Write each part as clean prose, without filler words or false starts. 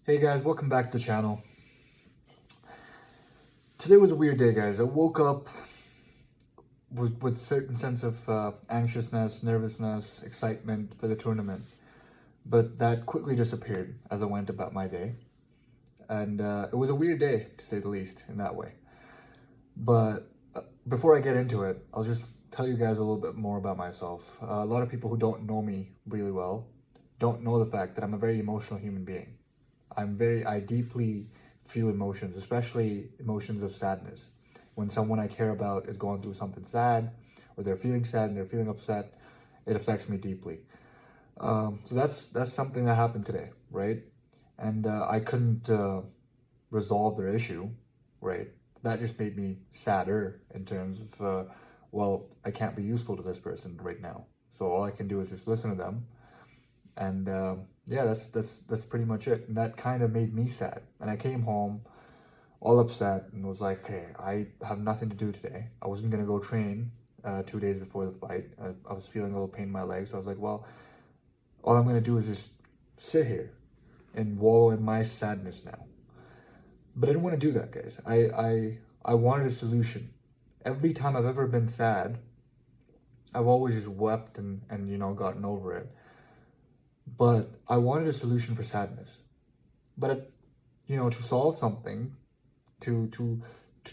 Hey guys, welcome back to the channel. Today was a weird day, guys. I woke up with a certain sense of anxiousness, nervousness, excitement for the tournament, but that quickly disappeared as I went about my day. And it was a weird day, to say the least, in that way. But before I get into it, I'll just tell you guys a little bit more about myself. A lot of people who don't know me really well don't know the fact that I'm a very emotional human being. I deeply feel emotions, especially emotions of sadness. When someone I care about is going through something sad, or they're feeling sad and they're feeling upset, it affects me deeply. So that's something that happened today, right? And I couldn't resolve their issue, right? That just made me sadder in terms of, well, I can't be useful to this person right now. So all I can do is just listen to them, and yeah, that's pretty much it. And that kind of made me sad. And I came home all upset and was like, okay, I have nothing to do today. I wasn't gonna go train 2 days before the fight. I was feeling a little pain in my legs, so I was like, well, all I'm gonna do is just sit here and wallow in my sadness now. But I didn't want to do that, guys. I wanted a solution. Every time I've ever been sad, I've always just wept and gotten over it. But I wanted a solution for sadness. But to solve something, to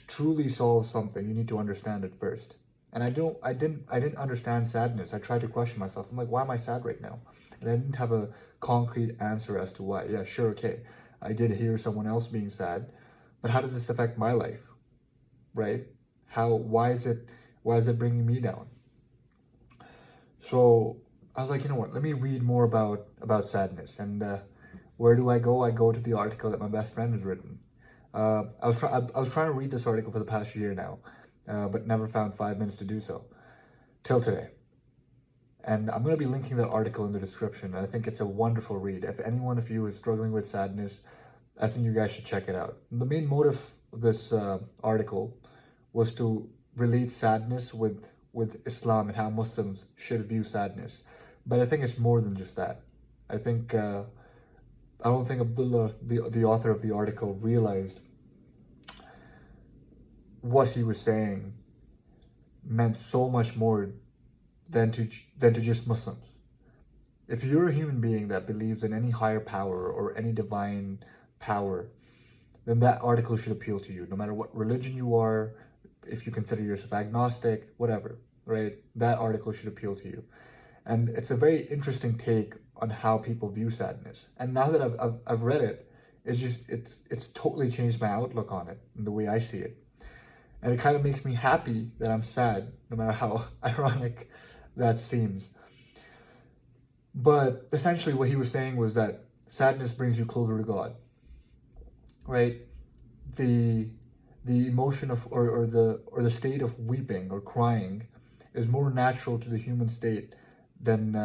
truly solve something, you need to understand it first. And I didn't understand sadness. I tried to question myself. I'm like, why am I sad right now? And I didn't have a concrete answer as to why. Yeah, sure, okay. I did hear someone else being sad, but how does this affect my life? Right? Why is it bringing me down? So I was like, you know what? Let me read more about sadness. And where do I go? I go to the article that my best friend has written. I was trying to read this article for the past year now, but never found 5 minutes to do so till today. And I'm going to be linking that article in the description. I think it's a wonderful read. If any one of you is struggling with sadness, I think you guys should check it out. The main motive of this article was to relate sadness with Islam and how Muslims should view sadness. But I think it's more than just that. I think I don't think Abdullah, the author of the article, realized what he was saying meant so much more than to just Muslims. If you're a human being that believes in any higher power or any divine power, then that article should appeal to you, no matter what religion you are, if you consider yourself agnostic, whatever, right? That article should appeal to you. And it's a very interesting take on how people view sadness. And now that I've read it, it's totally changed my outlook on it and the way I see it. And it kind of makes me happy that I'm sad, no matter how ironic that seems. But essentially, what he was saying was that sadness brings you closer to God, right? The the emotion of or the state of weeping or crying is more natural to the human state than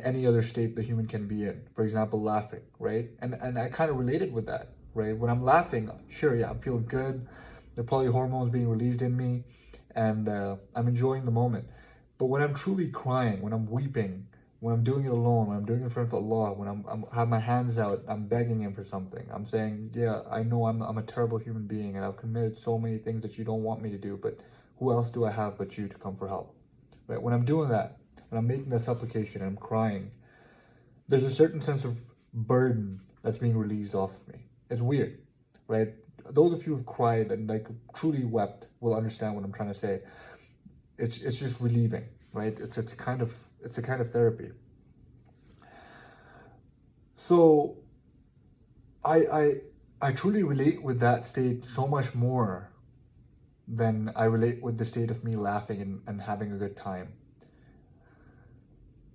any other state the human can be in. For example, laughing, right? And I kind of related with that, right? When I'm laughing, sure, yeah, I'm feeling good. There are probably hormones being released in me, and I'm enjoying the moment. But when I'm truly crying, when I'm weeping, when I'm doing it alone, when I'm doing it in front of Allah, when I'm have my hands out, I'm begging Him for something. I'm saying, yeah, I know I'm a terrible human being, and I've committed so many things that you don't want me to do. But who else do I have but you to come for help? Right? When I'm doing that, when I'm making that supplication and I'm crying, there's a certain sense of burden that's being released off of me. It's weird, right? Those of you who've cried and like truly wept will understand what I'm trying to say. It's just relieving, right? It's a kind of therapy. So I I I truly relate with that state so much more than I relate with the state of me laughing and having a good time.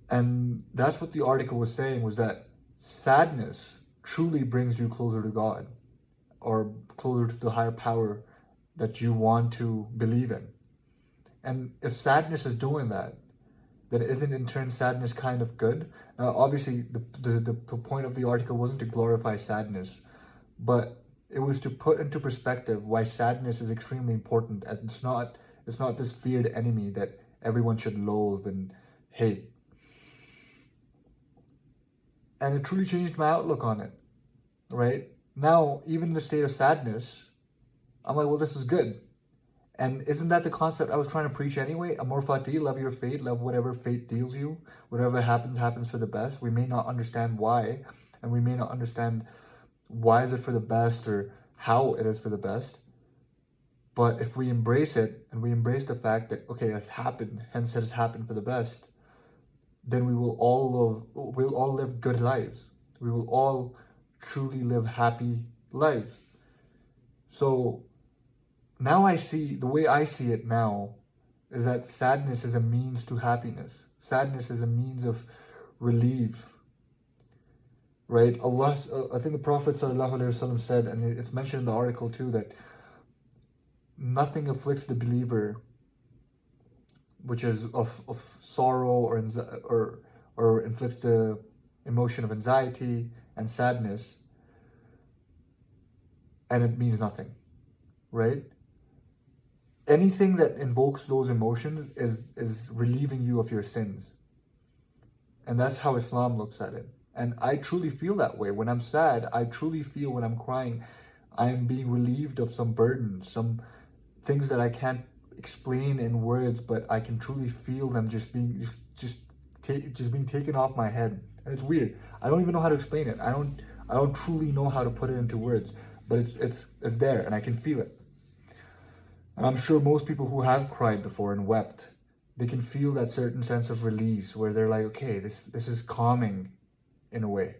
And that's what the article was saying, was that sadness truly brings you closer to God or closer to the higher power that you want to believe in. And if sadness is doing that, then isn't in turn sadness kind of good? Now, obviously, the point of the article wasn't to glorify sadness, but it was to put into perspective why sadness is extremely important, and it's not this feared enemy that everyone should loathe and hate. And it truly changed my outlook on it. right? Now, even in the state of sadness, I'm like, well, this is good. And isn't that the concept I was trying to preach anyway? Amor fati, love your fate, love whatever fate deals you. Whatever happens, happens for the best. We may not understand why, and we may not understand why is it for the best or how it is for the best. But if we embrace it and we embrace the fact that, okay, it's happened, hence it has happened for the best, then we'll all live good lives. We will all truly live happy lives. So now the way I see it now is that sadness is a means to happiness. Sadness is a means of relief, right? Allah, I think the Prophet ﷺ said, and it's mentioned in the article too, that nothing afflicts the believer, which is of sorrow or inflicts the emotion of anxiety and sadness, and it means nothing, right? Anything that invokes those emotions is relieving you of your sins. And that's how Islam looks at it. And I truly feel that way. When I'm sad, I truly feel when I'm crying, I am being relieved of some burdens, some things that I can't explain in words, but I can truly feel them just being taken off my head. And it's weird. I don't even know how to explain it. I don't truly know how to put it into words, but it's there and I can feel it. And I'm sure most people who have cried before and wept, they can feel that certain sense of release where they're like, okay, this is calming in a way.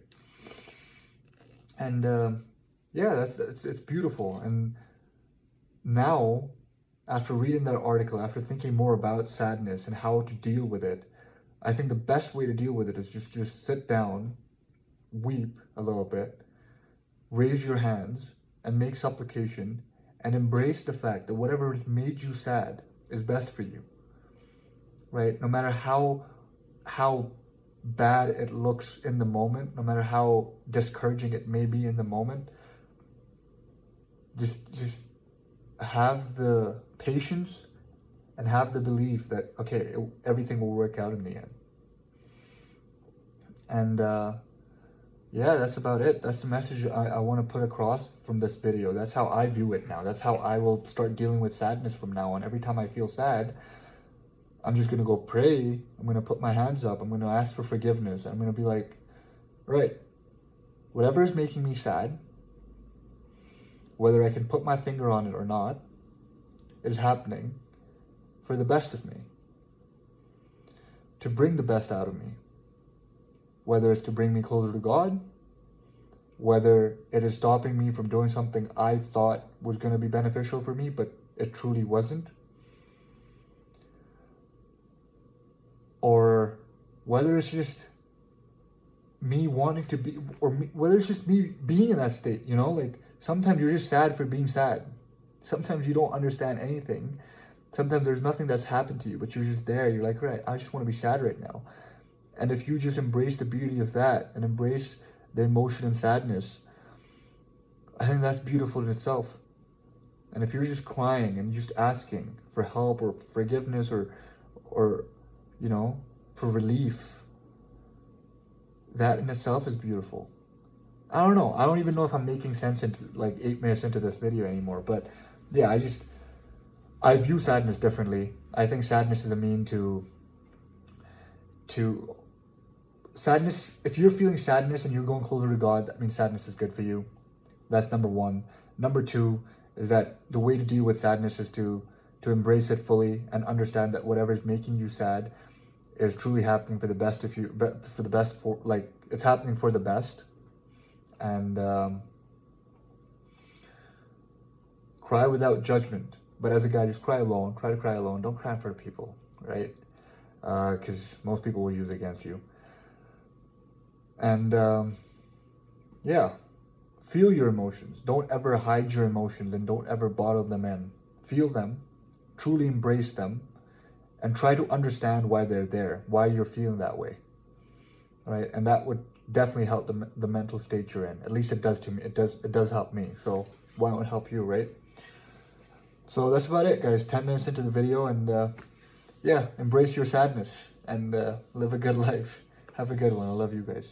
And yeah, it's beautiful. And now, after reading that article, after thinking more about sadness and how to deal with it, I think the best way to deal with it is just sit down, weep a little bit, raise your hands, and make supplication, and embrace the fact that whatever has made you sad is best for you, right? No matter how bad it looks in the moment, no matter how discouraging it may be in the moment, just have the patience and have the belief that, okay, everything will work out in the end. And yeah, that's about it. That's the message I want to put across from this video. That's how I view it now. That's how I will start dealing with sadness from now on. Every time I feel sad, I'm just going to go pray. I'm going to put my hands up. I'm going to ask for forgiveness. I'm going to be like, right, whatever is making me sad, whether I can put my finger on it or not, is happening for the best of me, to bring the best out of me. Whether it's to bring me closer to God, whether it is stopping me from doing something I thought was going to be beneficial for me, but it truly wasn't. Or whether it's just me wanting to be, or whether it's just me being in that state, you know? Like, sometimes you're just sad for being sad. Sometimes you don't understand anything. Sometimes there's nothing that's happened to you, but you're just there. You're like, right, I just want to be sad right now. And if you just embrace the beauty of that and embrace the emotion and sadness, I think that's beautiful in itself. And if you're just crying and just asking for help or forgiveness or you know, for relief, that in itself is beautiful. I don't know. I don't even know if I'm making sense into like 8 minutes into this video anymore. But yeah, I view sadness differently. I think sadness is a mean to sadness. If you're feeling sadness and you're going closer to God, that means sadness is good for you. That's number one. Number two is that the way to deal with sadness is to embrace it fully and understand that whatever is making you sad is truly happening for the best it's happening for the best. And cry without judgment. But as a guy, just cry alone. Try to cry alone. Don't cry in front of people, right? Because most people will use it against you. And yeah, feel your emotions. Don't ever hide your emotions and don't ever bottle them in. Feel them, truly embrace them, and try to understand why they're there, why you're feeling that way, right? And that would definitely help the mental state you're in. At least it does to me. It does help me. So why don't it help you, right? So that's about it, guys. 10 minutes into the video, and yeah, embrace your sadness and live a good life. Have a good one. I love you guys.